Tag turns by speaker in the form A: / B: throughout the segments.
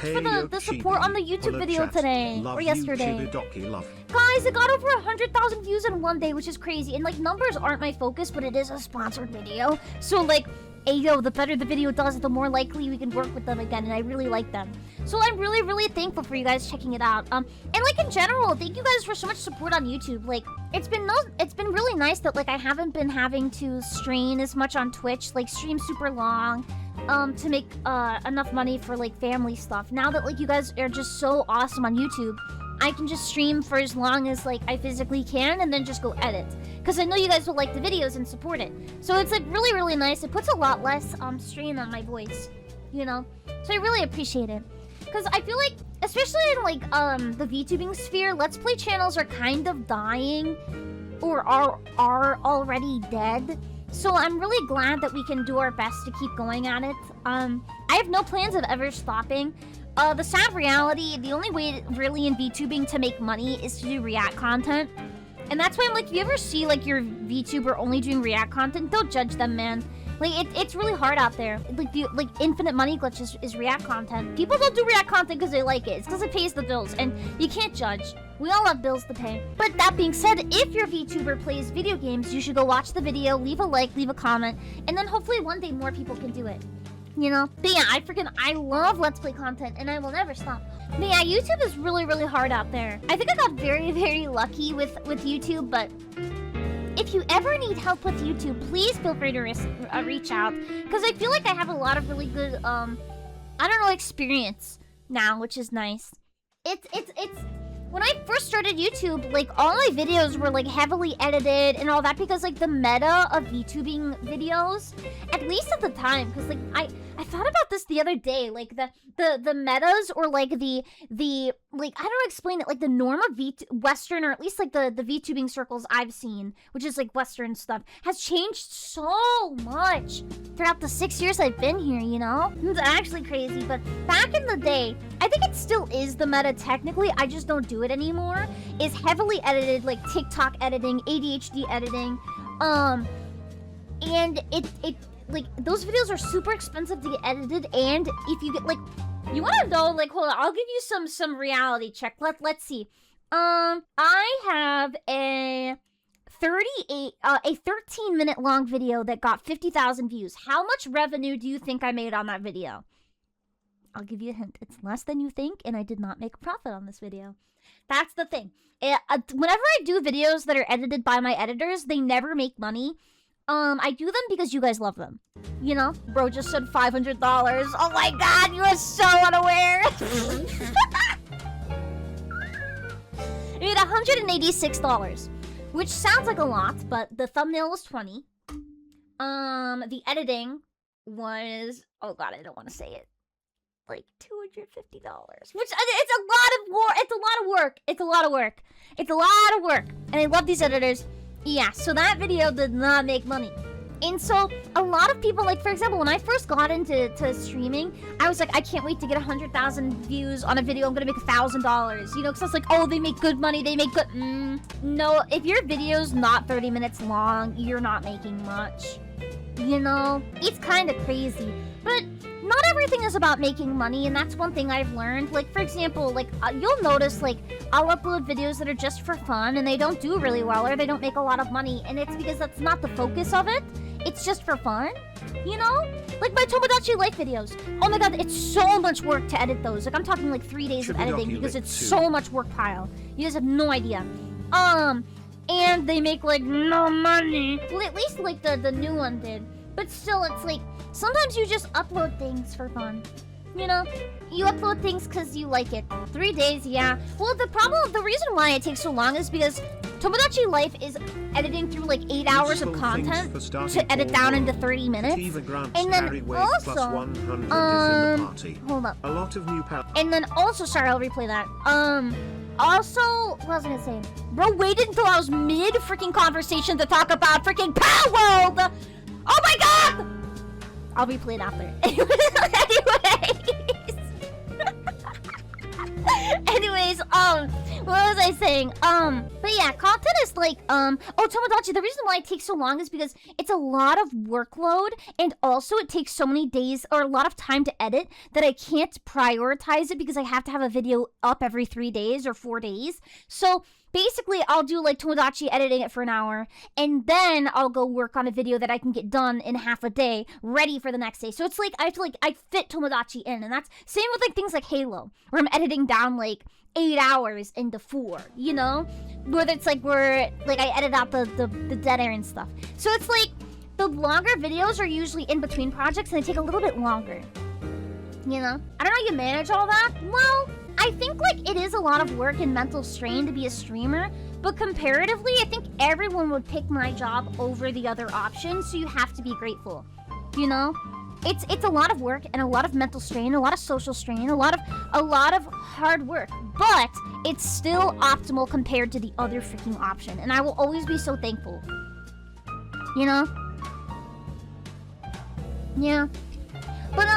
A: much for the support on the YouTube video today or yesterday.
B: Chibidoki, love.
A: Guys, it got over 100,000 views in one day, which is crazy. And like, numbers aren't my focus, but it is a sponsored video. So like, Ayo, the better the video does, the more likely we can work with them again, and I really like them. So I'm really, really thankful for you guys checking it out. And like in general, thank you guys for so much support on YouTube. Like, it's been really nice that like I haven't been having to strain as much on Twitch, like stream super long, to make enough money for like family stuff. Now that like you guys are just so awesome on YouTube, I can just stream for as long as like I physically can and then just go edit. Because I know you guys will like the videos and support it. So it's like really, really nice. It puts a lot less strain on my voice, you know? So I really appreciate it. Because I feel like, especially in like the VTubing sphere, Let's Play channels are kind of dying or are already dead. So I'm really glad that we can do our best to keep going at it. I have no plans of ever stopping. The sad reality, the only way really in VTubing to make money is to do React content. And that's why I'm like, if you ever see like your VTuber only doing React content, don't judge them, man. Like, it's really hard out there. Like infinite money glitch is React content. People don't do React content because they like it. It's because it pays the bills, and you can't judge. We all have bills to pay. But that being said, if your VTuber plays video games, you should go watch the video, leave a like, leave a comment, and then hopefully one day more people can do it. You know? But yeah, I love Let's Play content, and I will never stop. But yeah, YouTube is really, really hard out there. I think I got very, very lucky with YouTube, but if you ever need help with YouTube, please feel free to reach out. Because I feel like I have a lot of really good, I don't know, experience now, which is nice. It's when I first started YouTube, like, all my videos were, like, heavily edited and all that because, like, the meta of VTubing videos, at least at the time, because, like, I thought about this the other day, like, the metas or, like, the like, I don't know, explain it, like, the norm of Western, or at least, like, the VTubing circles I've seen, which is, like, Western stuff, has changed so much throughout the 6 years I've been here, you know? It's actually crazy, but back in the day, I think it still is the meta technically, I just don't do it anymore, is heavily edited, like TikTok editing, ADHD editing, and it like, those videos are super expensive to get edited, and if you get, like, you want to know, like, hold on, I'll give you some reality check. Let's see. I have a 13-minute long video that got 50,000 views. How much revenue do you think I made on that video? I'll give you a hint. It's less than you think, and I did not make a profit on this video. That's the thing. Whenever I do videos that are edited by my editors, they never make money. I do them because you guys love them. You know? Bro just said $500. Oh my god, you are so unaware! I made $186. Which sounds like a lot, but the thumbnail was 20. The editing was... oh god, I don't want to say it. Like $250, which it's a lot of work. It's a lot of work. It's a lot of work. It's a lot of work. And I love these editors. Yeah, so that video did not make money. And so a lot of people, like, for example, when I first got into streaming, I was like, I can't wait to get 100,000 views on a video. I'm gonna make $1,000, you know, because I was like, oh, they make good money. They make good. No, if your video's not 30 minutes long, you're not making much. You know, it's kind of crazy, but not everything is about making money, and that's one thing I've learned. Like, for example, like, you'll notice, like, I'll upload videos that are just for fun, and they don't do really well, or they don't make a lot of money, and it's because that's not the focus of it. It's just for fun, you know? Like my Tomodachi Life videos. Oh my god, it's so much work to edit those. Like, I'm talking like 3 days of editing because it's so much work pile. You guys have no idea. And they make, like, no money. Well, at least, like, the new one did. But still, it's like, sometimes you just upload things for fun. You know? You upload things because you like it. 3 days, yeah. Well, the reason why it takes so long is because Tomodachi Life is editing through, like, 8 hours of content to edit down into 30 minutes. And then also, hold up.
B: A lot of new
A: and then also, sorry, I'll replay that. Also, what was I gonna say? Bro waited until I was mid-freaking conversation to talk about freaking Power World! Oh my god! I'll replay it after. Anyways, what was I saying? But yeah, content is like, oh, Tomodachi, the reason why it takes so long is because it's a lot of workload, and also it takes so many days or a lot of time to edit that I can't prioritize it because I have to have a video up every 3 days or 4 days. So basically, I'll do like Tomodachi editing it for an hour, and then I'll go work on a video that I can get done in half a day, ready for the next day. So it's like I fit Tomodachi in, and that's same with like things like Halo, where I'm editing down like 8 hours into 4, you know? Where it's like where like I edit out the dead air and stuff. So it's like the longer videos are usually in between projects and they take a little bit longer. You know? I don't know how you manage all that. Well, I think like it is a lot of work and mental strain to be a streamer, but comparatively, I think everyone would pick my job over the other option, so you have to be grateful. You know? It's a lot of work and a lot of mental strain, a lot of social strain, a lot of hard work, but it's still optimal compared to the other freaking option, and I will always be so thankful. You know? Yeah. But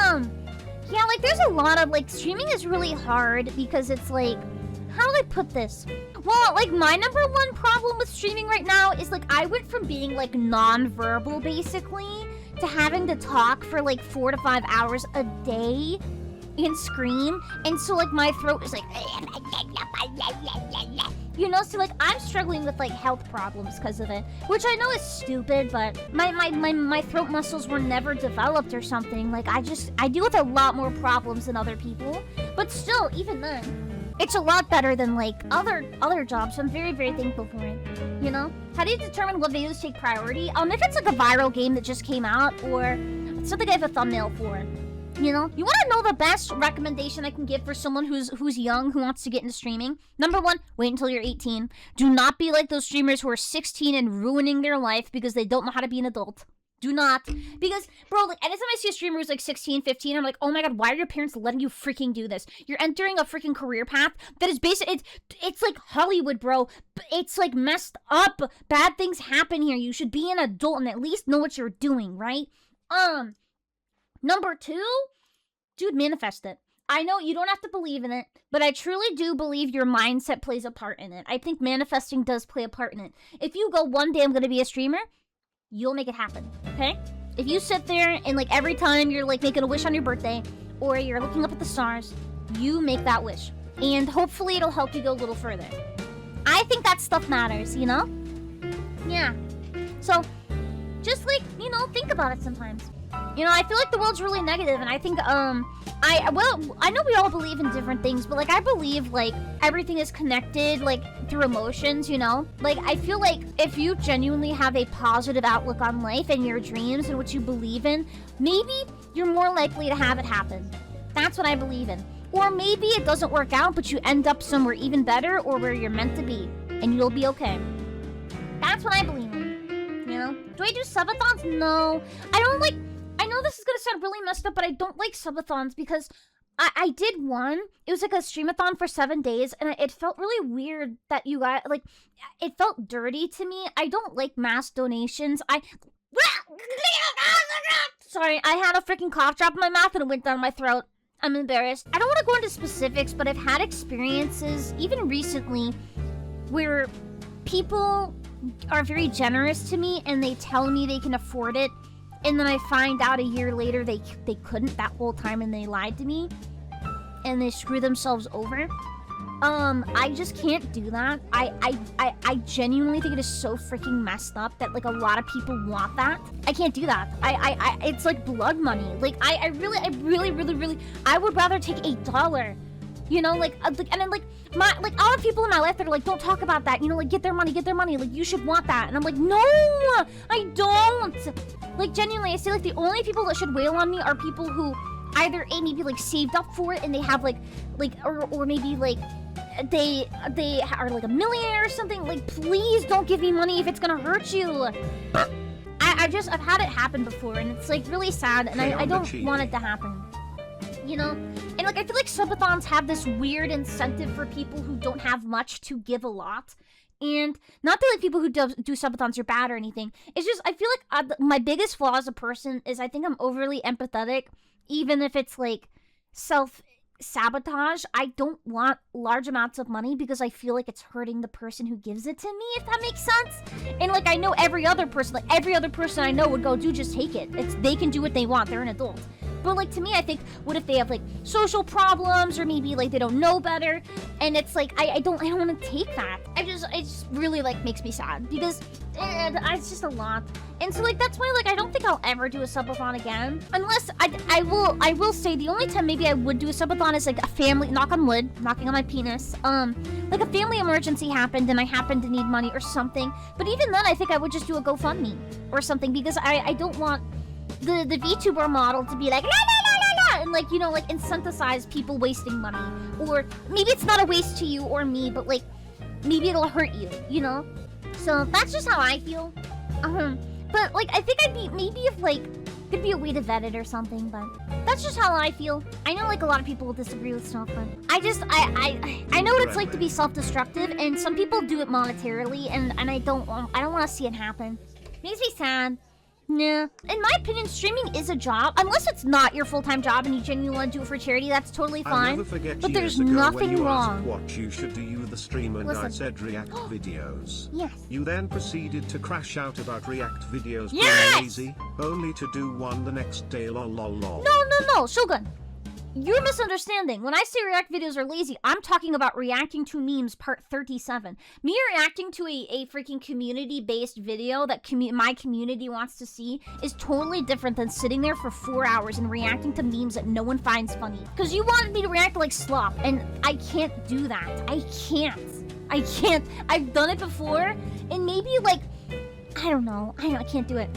A: yeah, like there's a lot of like streaming is really hard because it's like, how do I put this? Well, like my number one problem with streaming right now is like I went from being like non-verbal basically to having to talk for like 4 to 5 hours a day and scream, and so like my throat is like, you know, so like I'm struggling with like health problems because of it, which I know is stupid, but my throat muscles were never developed or something. Like I deal with a lot more problems than other people, but still, even then, it's a lot better than like other jobs, so I'm very, very thankful for it. You know? How do you determine what videos take priority? If it's like a viral game that just came out or something I have a thumbnail for. You know? You want to know the best recommendation I can give for someone who's young, who wants to get into streaming? Number 1, wait until you're 18. Do not be like those streamers who are 16 and ruining their life because they don't know how to be an adult. Do not. Because, bro, like, anytime I see a streamer who's like 16, 15, I'm like, oh my god, why are your parents letting you freaking do this? You're entering a freaking career path that is it's like Hollywood, bro. It's like messed up. Bad things happen here. You should be an adult and at least know what you're doing, right? Number 2, dude, manifest it. I know you don't have to believe in it, but I truly do believe your mindset plays a part in it. I think manifesting does play a part in it. If you go, one day I'm gonna be a streamer, you'll make it happen, okay? If you sit there and like every time you're like making a wish on your birthday or you're looking up at the stars, you make that wish. And hopefully it'll help you go a little further. I think that stuff matters, you know? Yeah. So, just like, you know, think about it sometimes. You know, I feel like the world's really negative, and I think, I know we all believe in different things, but, like, I believe, like, everything is connected, like, through emotions, you know? Like, I feel like if you genuinely have a positive outlook on life and your dreams and what you believe in, maybe you're more likely to have it happen. That's what I believe in. Or maybe it doesn't work out, but you end up somewhere even better or where you're meant to be, and you'll be okay. That's what I believe in, you know? Do I do subathons? No. I know this is gonna sound really messed up, but I don't like subathons because I did one. It was like a streamathon for 7 days, and it felt really weird that you got, like, it felt dirty to me. I don't like mass donations. Sorry, I had a freaking cough drop in my mouth and it went down my throat. I'm embarrassed. I don't want to go into specifics, but I've had experiences, even recently, where people are very generous to me and they tell me they can afford it. And then I find out a year later they couldn't that whole time and they lied to me. And they screw themselves over. I just can't do that. I genuinely think it is so freaking messed up that, like, a lot of people want that. I can't do that. It's like blood money. Like, I really, I would rather take $8. You know, like, and then, like, all the people in my life that are like, don't talk about that, you know, like, get their money, like, you should want that. And I'm like, no, I don't. Like, genuinely, I say, like, the only people that should wail on me are people who either A, maybe, like, saved up for it and they have, like, or maybe, like, they are, like, a millionaire or something. Like, please don't give me money if it's gonna hurt you. I've had it happen before, and it's, like, really sad, and I don't want it to happen. You know? And, like, I feel like subathons have this weird incentive for people who don't have much to give a lot. And not that, like, people who do subathons are bad or anything. It's just, I feel like my biggest flaw as a person is I think I'm overly empathetic, even if it's, like, sabotage, I don't want large amounts of money because I feel like it's hurting the person who gives it to me, if that makes sense. And like I know every other person I know would go, dude, just take it. They can do what they want. They're an adult. But like to me, I think, what if they have like social problems or maybe like they don't know better? And it's like I don't want to take that. It just really like makes me sad because it's just a lot. And so like that's why like I don't think I'll ever do a subathon again unless I will say the only time maybe I would do a subathon is like a family, knock on wood, knocking on my penis, like a family emergency happened and I happened to need money or something. But even then I think I would just do a GoFundMe or something because I don't want the VTuber model to be like la la la la la and like, you know, like incentivize people wasting money. Or maybe it's not a waste to you or me, but like maybe it'll hurt you, you know? So that's just how I feel. But like I think maybe if like could be a way to vet it or something, but that's just how I feel. I know like a lot of people will disagree with stuff, but I know what it's like to be self-destructive, and some people do it monetarily, and I don't want to see it happen. Makes me sad. Nah. In my opinion, streaming is a job. Unless it's not your full-time job and you genuinely want to do it for charity, that's totally fine. But there's nothing wrong.
B: What you should do, you the streamer, and I said react videos.
A: Yes.
B: You then proceeded to crash out about react videos being
A: Yes!
B: lazy, only to do one the next day, lol lol lol.
A: No, Shogun. You're misunderstanding. When I say react videos are lazy, I'm talking about reacting to memes part 37. Me reacting to a freaking community-based video that my community wants to see is totally different than sitting there for 4 hours and reacting to memes that no one finds funny. Because you wanted me to react like slop, and I can't do that. I can't. I've done it before, and maybe like, I don't know. I can't do it.